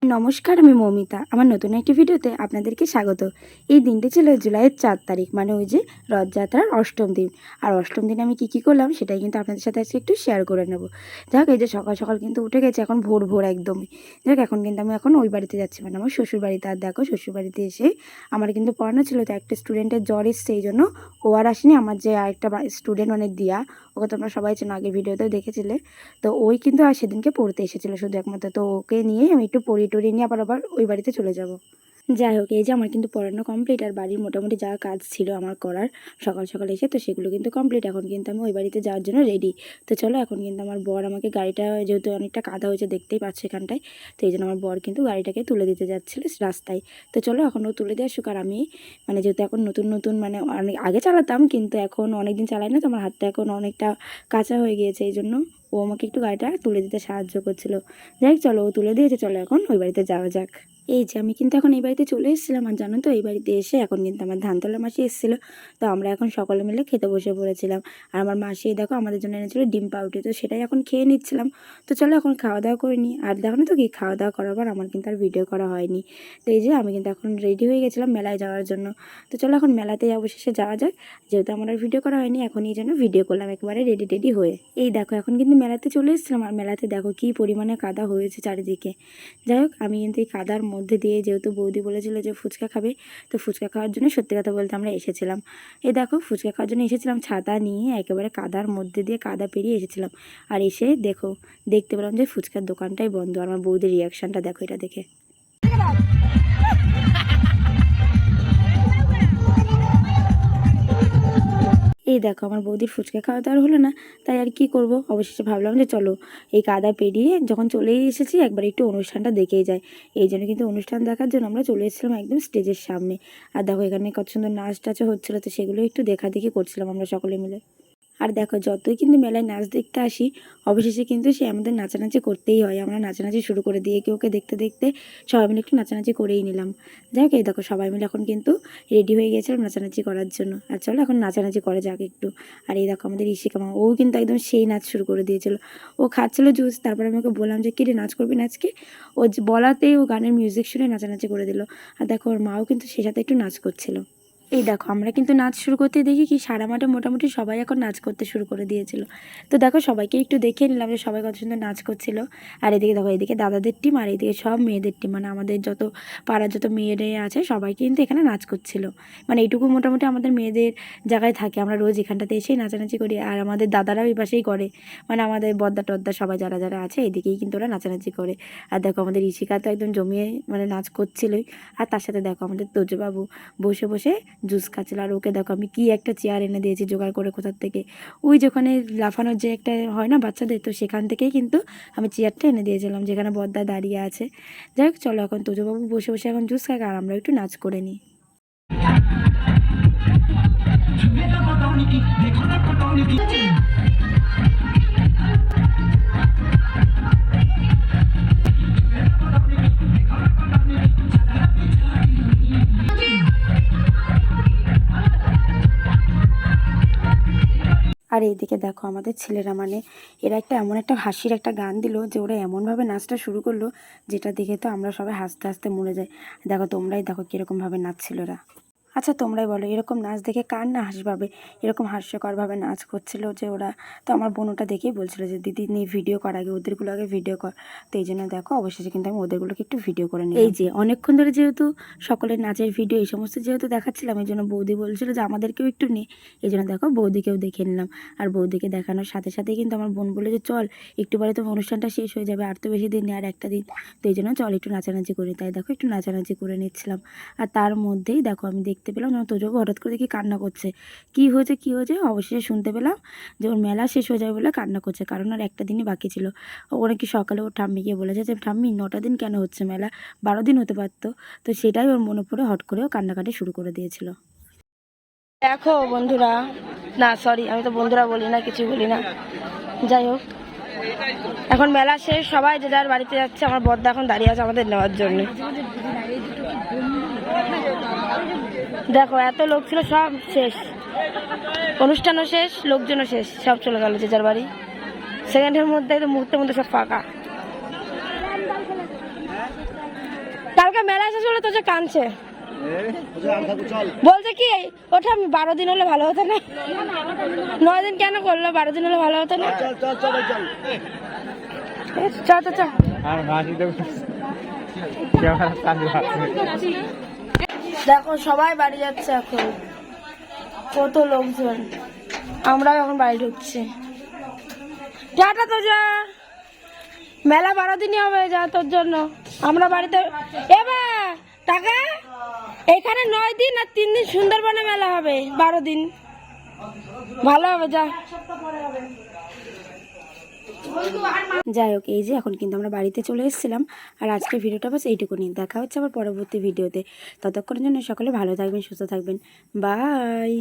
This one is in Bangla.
নমস্কার, আমি মৌমিতা। আমার নতুন একটি ভিডিওতে আপনাদেরকে স্বাগত। এই দিনটি ছিল জুলাইয়ের 4 তারিখ, মানে ওই যে রথযাত্রার অষ্টম দিন। আর অষ্টম দিনে আমি কী করলাম সেটাই কিন্তু আপনাদের সাথে আজকে একটু শেয়ার করে নেব। যাই হোক, এই যে সকাল সকাল কিন্তু উঠে গেছে, এখন ভোর ভোর একদমই। যাই হোক, এখন কিন্তু আমি ওই বাড়িতে যাচ্ছি, মানে আমার শ্বশুরবাড়িতে। আর দেখো, শ্বশুরবাড়িতে এসে আমার কিন্তু পড়ানো ছিল, তো একটা স্টুডেন্টের জ্বর এসছে, এই জন্য ও আর আসেনি। আমার যে আরেকটা স্টুডেন্ট, মানে দিয়া, ওকে তোমরা সবাই চেনো, আগের ভিডিওতেও দেখেছিলে। তো ওই কিন্তু আর সেদিনকে পড়তে এসেছিলো শুধু একমাত্র, তো ওকে নিয়ে আমি একটু পড়িয়ে টড়িয়ে নিয়ে আবার ওই বাড়িতে চলে যাব। যাই হোক, এই যে আমার কিন্তু পড়ানো কমপ্লিট, আর বাড়ির মোটামুটি যা কাজ ছিল আমার করার সকাল সকাল এসে, তো সেগুলো কিন্তু কমপ্লিট। এখন কিন্তু আমি ওই বাড়িতে যাওয়ার জন্য রেডি। তো চলো, এখন কিন্তু আমার বর আমাকে গাড়িটা, যেহেতু অনেকটা কাদা হয়েছে দেখতেই পাচ্ছে এখানটায়, তো এই জন্য আমার বর কিন্তু গাড়িটাকে তুলে দিতে যাচ্ছিল রাস্তায়। তো চলো, এখন ও তুলে দিয়ে আসুক। আর আমি, মানে যেহেতু এখন নতুন নতুন, মানে অনেক আগে চালাতাম, কিন্তু এখন অনেকদিন চালাই না, তো আমার হাতটা এখন অনেকটা কাঁচা হয়ে গিয়েছে, এই জন্য ও আমাকে একটু গাড়িটা তুলে দিতে সাহায্য করছিল। যাই হোক, চলো, ও তুলে দিয়েছে, চলো এখন ওই বাড়িতে যাওয়া যাক। এই যে আমি কিন্তু এখন এই বাড়িতে চলে এসেছিলাম। আর জানো তো, এই বাড়িতে এসে এখন কিন্তু আমার ধানতলা মাসি এসেছিলো, তো আমরা এখন সকলে মিলে খেতে বসে পড়েছিলাম। আর আমার মাসি দেখো আমাদের জন্য এনেছিল ডিম পাউরুটি, তো সেটাই এখন খেয়ে নিচ্ছিলাম। তো চলো, এখন খাওয়া দাওয়া করে নিই। আর দেখো না তো, কি খাওয়া দাওয়া করার পর আমার কিন্তু আর ভিডিও করা হয়নি। তো এই যে আমি কিন্তু এখন রেডি হয়ে গেছিলাম মেলায় যাওয়ার জন্য। তো চলো, এখন মেলাতে অবশেষে যাওয়া যাক। যেহেতু আমার আর ভিডিও করা হয়নি, এখন এই জন্য ভিডিও করলাম একেবারে রেডি টেডি হয়ে। এই দেখো, এখন কিন্তু মেলাতে চলে এসেছিলাম। আর মেলাতে দেখো কী পরিমাণে কাদা হয়েছে চারিদিকে। যাই হোক, আমি কিন্তু এই কাদার মধ্যে দিয়ে, যেহেতু বৌদি বলেছিল যে ফুচকা খাবে, তো ফুচকা খাওয়ার জন্য সত্যি কথা বলতে আমরা এসেছিলাম। এই দেখো, ফুচকা খাওয়ার জন্য এসেছিলাম, ছাতা নিয়ে একেবারে কাদার মধ্যে দিয়ে, কাদা পেরিয়ে এসেছিলাম। আর এসে দেখতে পেলাম যে ফুচকার দোকানটাই বন্ধ। আর আমার বৌদির রিয়াকশানটা দেখো এটা দেখে। এই দেখো, আমার বৌদির ফুচকা খাওয়া তো আর হলো না, তাই আর কি করব, অবশেষে ভাবলাম যে চলো, এই কাদা পেরিয়ে যখন চলেই এসেছি, একবার একটু অনুষ্ঠানটা দেখেই যায়। এই জন্য কিন্তু অনুষ্ঠান দেখার জন্য আমরা চলে এসেছিলাম একদম স্টেজের সামনে। আর দেখো, এখানে কত সুন্দর নাচ টাচও হচ্ছিলো, তো সেগুলো একটু দেখাদেখি করছিলাম আমরা সকলে মিলে। আর দেখো, যতই কিন্তু মেলায় নাচ দেখতে আসি, অবশেষে কিন্তু সে আমাদের নাচানাচি করতেই হয়। আমরা নাচানাচি শুরু করে দিয়ে ওকে দেখতে দেখতে সবাই মিলে একটু নাচানাচি করেই নিলাম। যাই হোক, এই দেখো সবাই মিলে এখন কিন্তু রেডি হয়ে গিয়েছিলাম নাচানাচি করার জন্য। আর চলো, এখন নাচানাচি করে যাক একটু। আর এই দেখো আমাদের ইশিকা মা, ও কিন্তু একদম সেই নাচ শুরু করে দিয়েছিল। ও খাচ্ছিল জুস, তারপরে আমি ওকে বললাম যে কিরে, নাচ করবি নাচকে। ও বলাতেই ও গানের মিউজিক শুনে নাচানাচি করে দিল। আর দেখো, ওর মাও কিন্তু সে সাথে একটু নাচ করছিল। এই দেখো, আমরা কিন্তু নাচ শুরু করতে দেখি কি সারা মাঠে মোটামুটি সবাই এখন নাচ করতে শুরু করে দিয়েছিল। তো দেখো, সবাইকে একটু দেখে নিলাম যে সবাই কত সুন্দর নাচ করছিল। আর এদিকে দেখো, এদিকে দাদাদের টিম, আর এদিকে সব মেয়েদের টিম, মানে আমাদের যত পাড়ার যত মেয়েরা আছে সবাই কিন্তু এখানে নাচ করছিল। মানে এইটুকু মোটামুটি আমাদের মেয়েদের জায়গায় থাকে, আমরা রোজ এখানটাতে এসেই নাচানাচি করি। আর আমাদের দাদারাও এই পাশেই করে, মানে আমাদের বদ্দা টদ্দা সবাই যারা যারা আছে এদিকেই কিন্তু ওরা নাচানাচি করে। আর দেখো, আমাদের ইশিকা তো একদম জমিয়ে মানে নাচ করছিলই। আর তার সাথে দেখো আমাদের তোজবাবু বসে বসে জুস খাচ্ছিল। আর ওকে দেখো আমি কি একটা চেয়ার এনে দিয়েছি জোগাড় করে কোথার থেকে, ওই যেখানে লাফানোর যে একটা হয় না বাচ্চাদের, তো সেখান থেকেই কিন্তু আমি চেয়ারটা এনে দিয়েছিলাম যেখানে বদ্দা দাঁড়িয়ে আছে। যাই হোক, চলো, এখন তোজবাবু বসে বসে এখন জুস খাক, আর আমরা একটু নাচ করে নিই। আর এইদিকে দেখো আমাদের ছেলেরা, মানে এরা এমন একটা হাসির একটা গান দিল যে ওরা এমনভাবে নাচটা শুরু করলো, যেটা দেখে তো আমরা সবাই হাসতে হাসতে মরে যাই। দেখো, তোমরাই দেখো কীরকমভাবে নাচছিল এরা। আচ্ছা, তোমরাই বলো, এরকম নাচ দেখে কার না হাসি পাবে? এরকম হাস্যকরভাবে নাচ করছিল যে ওরা। তো আমার বোন ওটা দেখেই বলছিল যে দিদি নিয়ে ভিডিও কর, আগে ওদেরগুলো আগে ভিডিও কর। তো এই জন্য দেখো, অবশেষে কিন্তু আমি ওদেরগুলোকে একটু ভিডিও করে নিই। এই যে অনেকক্ষণ ধরে যেহেতু সকলের নাচের ভিডিও এই সমস্ত যেহেতু দেখাচ্ছিলাম, এই জন্য বৌদি বলছিল যে আমাদেরকেও একটু নিই। এই জন্য দেখো, বৌদিকেও দেখে নিলাম। আর বৌদিকে দেখানোর সাথে সাথেই কিন্তু আমার বোন বলে যে চল, একটু পরে তো অনুষ্ঠানটা শেষ হয়ে যাবে, আর তো বেশি দিন নেই, আর একটা দিন। তো এই জন্য চল একটু নাচানাচি করি। তাই দেখো, একটু নাচানাচি করে নিচ্ছিলাম। আর তার মধ্যেই দেখো, আমি দেখতে পেলাম তোজো হঠাৎ করে দেখি কান্না করছে। কি হয়েছে অবশেষে শুনতে পেলাম যে ওর মেলা শেষ হয়ে যাবে বলে কান্না করছে, কারণ আর একটা দিনই বাকি ছিল। ও নাকি সকালে ওর ঠাম্মিকে বলেছে যে ঠাম্মি 9টা দিন কেন হচ্ছে মেলা, 12 দিন হতে পারতো। তো সেটাই ওর মনে পড়ে হট করেও কান্নাকাটি শুরু করে দিয়েছিল। দেখো বন্ধুরা, না সরি, আমি তো বন্ধুরা বলি না, কিছু বলি না। যাই হোক, এখন মেলা শেষ, সবাই যে যার বাড়িতে যাচ্ছে। আমার বড়দা এখন দাঁড়িয়ে আছে আমাদের নেওয়ার জন্য। দেখো, এত লোক ছিল, সব শেষ, অনুষ্ঠানও শেষ, লোকজনও শেষ, সব চলে গেল যে যার বাড়ি। সেকেন্ডের মধ্যে, মুহূর্তের মধ্যে সব ফাঁকা। বলে তো যে কাঁদছে, বলছে কি ওটা আমি 12 দিন হলে ভালো হতো না? 9 দিন কেন করলো? 12 দিন হলে ভালো হতো না? চল তো চল। দেখো সবাই বাড়ি যাচ্ছে এখন, কত লোকজন, আমরা এখন বাড়ি ঢুকছি। টাটা তো যা, মেলা 12 দিনই হবে যা তোর জন্য। আমরা বাড়িতে এবার টাকা এখানে 9 দিন আর 3 দিন সুন্দরবনে মেলা হবে, 12 দিন ভালো হবে যা। যাই হোক, এই যে এখন কিন্তু আমরা বাড়িতে চলে এসেছিলাম। আর আজকের ভিডিওটা বাস এইটুকুনি, দেখা হচ্ছে আবার পরবর্তী ভিডিওতে। ততক্ষণের জন্য সকলে ভালো থাকবেন, সুস্থ থাকবেন, বাই।